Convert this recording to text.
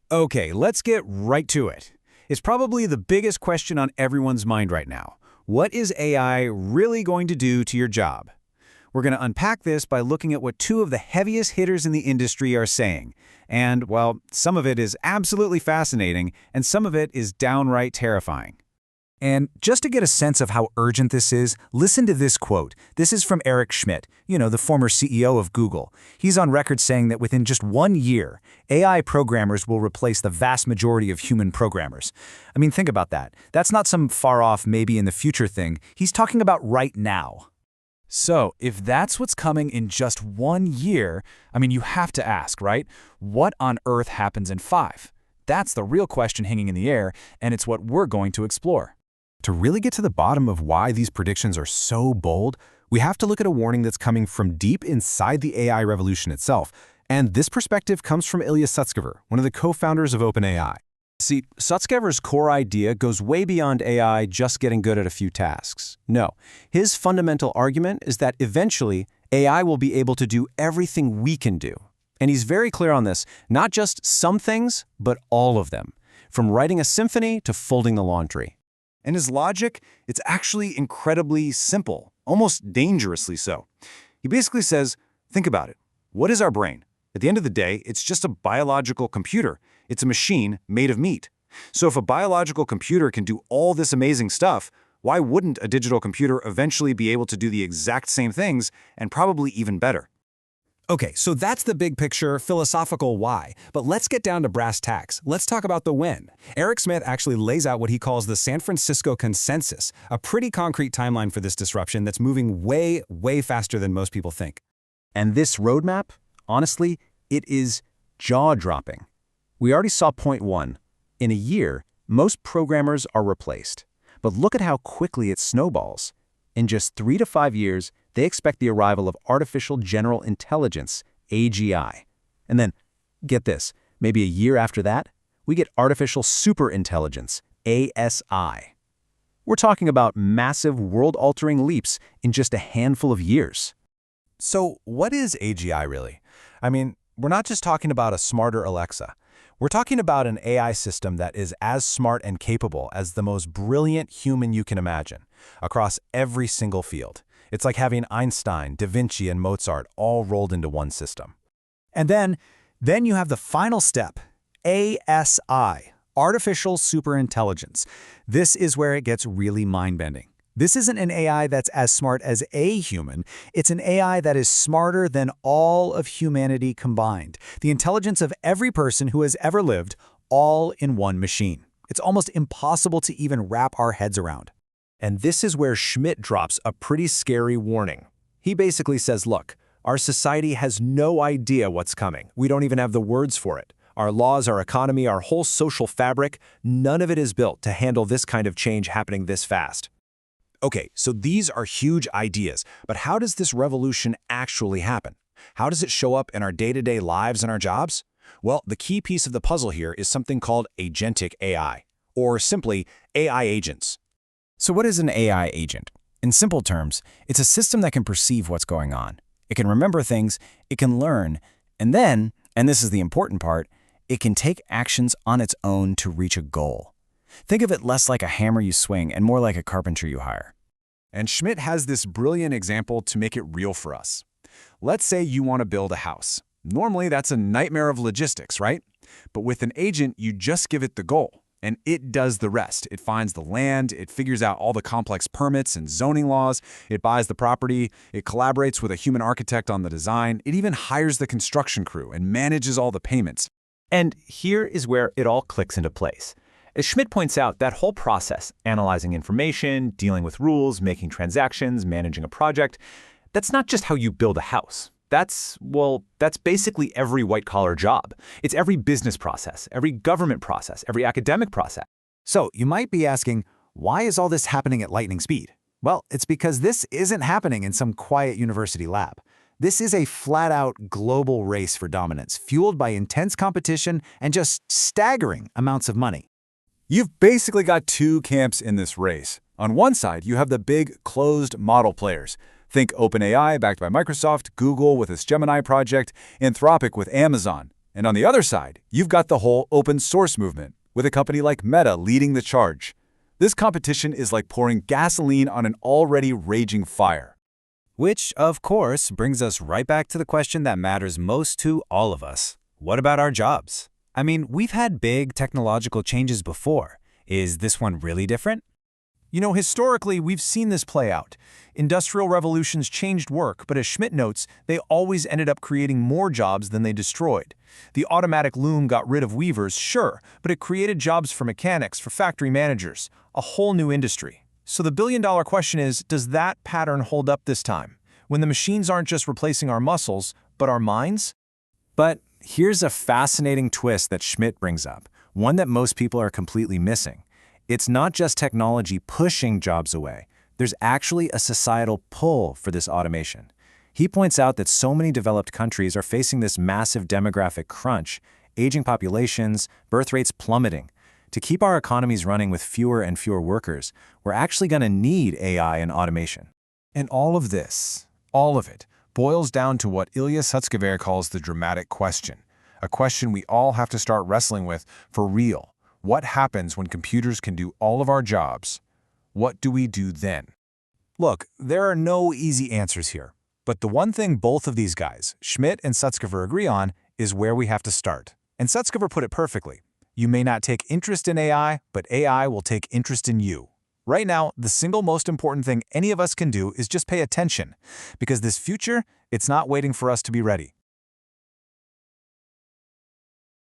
Okay, let's get right to it. It's probably the biggest question on everyone's mind right now. What is AI really going to do to your job? We're going to unpack this by looking at what two of the heaviest hitters in the industry are saying. And, well, some of it is absolutely fascinating, and some of it is downright terrifying. And just to get a sense of how urgent this is, listen to this quote. This is from Eric Schmidt, the former CEO of Google. He's on record saying that within just 1 year, AI programmers will replace the vast majority of human programmers. I mean, think about that. That's not some far-off, maybe in the future thing. He's talking about right now. So, if that's what's coming in just 1 year, you have to ask, right? What on earth happens in 5? That's the real question hanging in the air, and it's what we're going to explore. To really get to the bottom of why these predictions are so bold, we have to look at a warning that's coming from deep inside the AI revolution itself. And this perspective comes from Ilya Sutskever, one of the co-founders of OpenAI. See, Sutskever's core idea goes way beyond AI just getting good at a few tasks. No, his fundamental argument is that eventually AI will be able to do everything we can do. And he's very clear on this, not just some things, but all of them, from writing a symphony to folding the laundry. And his logic, it's actually incredibly simple, almost dangerously so. He basically says, think about it. What is our brain? At the end of the day, it's just a biological computer. It's a machine made of meat. So if a biological computer can do all this amazing stuff, why wouldn't a digital computer eventually be able to do the exact same things and probably even better? Okay, so that's the big picture, philosophical why. But let's get down to brass tacks. Let's talk about the when. Eric Schmidt actually lays out what he calls the San Francisco consensus, a pretty concrete timeline for this disruption that's moving way, way faster than most people think. And this roadmap, honestly, it is jaw-dropping. We already saw point 1. In a year, most programmers are replaced. But look at how quickly it snowballs. In just 3 to 5 years, they expect the arrival of artificial general intelligence, AGI. And then, get this, maybe a year after that, we get artificial superintelligence, ASI. We're talking about massive world-altering leaps in just a handful of years. So, what is AGI really? We're not just talking about a smarter Alexa. We're talking about an AI system that is as smart and capable as the most brilliant human you can imagine, across every single field. It's like having Einstein, Da Vinci, and Mozart all rolled into one system. And then you have the final step, ASI, artificial superintelligence. This is where it gets really mind-bending. This isn't an AI that's as smart as a human. It's an AI that is smarter than all of humanity combined. The intelligence of every person who has ever lived, all in one machine. It's almost impossible to even wrap our heads around. And this is where Schmidt drops a pretty scary warning. He basically says, look, our society has no idea what's coming. We don't even have the words for it. Our laws, our economy, our whole social fabric, none of it is built to handle this kind of change happening this fast. Okay, so these are huge ideas, but how does this revolution actually happen? How does it show up in our day-to-day lives and our jobs? Well, the key piece of the puzzle here is something called agentic AI, or simply AI agents. So what is an AI agent? In simple terms, it's a system that can perceive what's going on. It can remember things, it can learn, and then, and this is the important part, it can take actions on its own to reach a goal. Think of it less like a hammer you swing and more like a carpenter you hire. And Schmidt has this brilliant example to make it real for us. Let's say you want to build a house. Normally, that's a nightmare of logistics, right? But with an agent, you just give it the goal, and it does the rest. It finds the land, it figures out all the complex permits and zoning laws, it buys the property, it collaborates with a human architect on the design, it even hires the construction crew and manages all the payments. And here is where it all clicks into place. As Schmidt points out, that whole process, analyzing information, dealing with rules, making transactions, managing a project, that's not just how you build a house. That's basically every white-collar job. It's every business process, every government process, every academic process. So you might be asking, why is all this happening at lightning speed? Well, it's because this isn't happening in some quiet university lab. This is a flat-out global race for dominance, fueled by intense competition and just staggering amounts of money. You've basically got two camps in this race. On one side, you have the big, closed model players. Think OpenAI, backed by Microsoft, Google with its Gemini project, Anthropic with Amazon. And on the other side, you've got the whole open source movement, with a company like Meta leading the charge. This competition is like pouring gasoline on an already raging fire. Which, of course, brings us right back to the question that matters most to all of us. What about our jobs? I mean, we've had big technological changes before. Is this one really different? You know, historically, we've seen this play out. Industrial revolutions changed work, but as Schmidt notes, they always ended up creating more jobs than they destroyed. The automatic loom got rid of weavers, sure, but it created jobs for mechanics, for factory managers, a whole new industry. So the billion-dollar question is, does that pattern hold up this time, when the machines aren't just replacing our muscles, but our minds? But here's a fascinating twist that Schmidt brings up, one that most people are completely missing. It's not just technology pushing jobs away. There's actually a societal pull for this automation. He points out that so many developed countries are facing this massive demographic crunch, aging populations, birth rates plummeting. To keep our economies running with fewer and fewer workers, we're actually going to need AI and automation. And all of this, all of it, boils down to what Ilya Sutskever calls the dramatic question, a question we all have to start wrestling with for real. What happens when computers can do all of our jobs? What do we do then? Look, there are no easy answers here. But the one thing both of these guys, Schmidt and Sutskever, agree on is where we have to start. And Sutskever put it perfectly. You may not take interest in AI, but AI will take interest in you. Right now, the single most important thing any of us can do is just pay attention. Because this future, it's not waiting for us to be ready.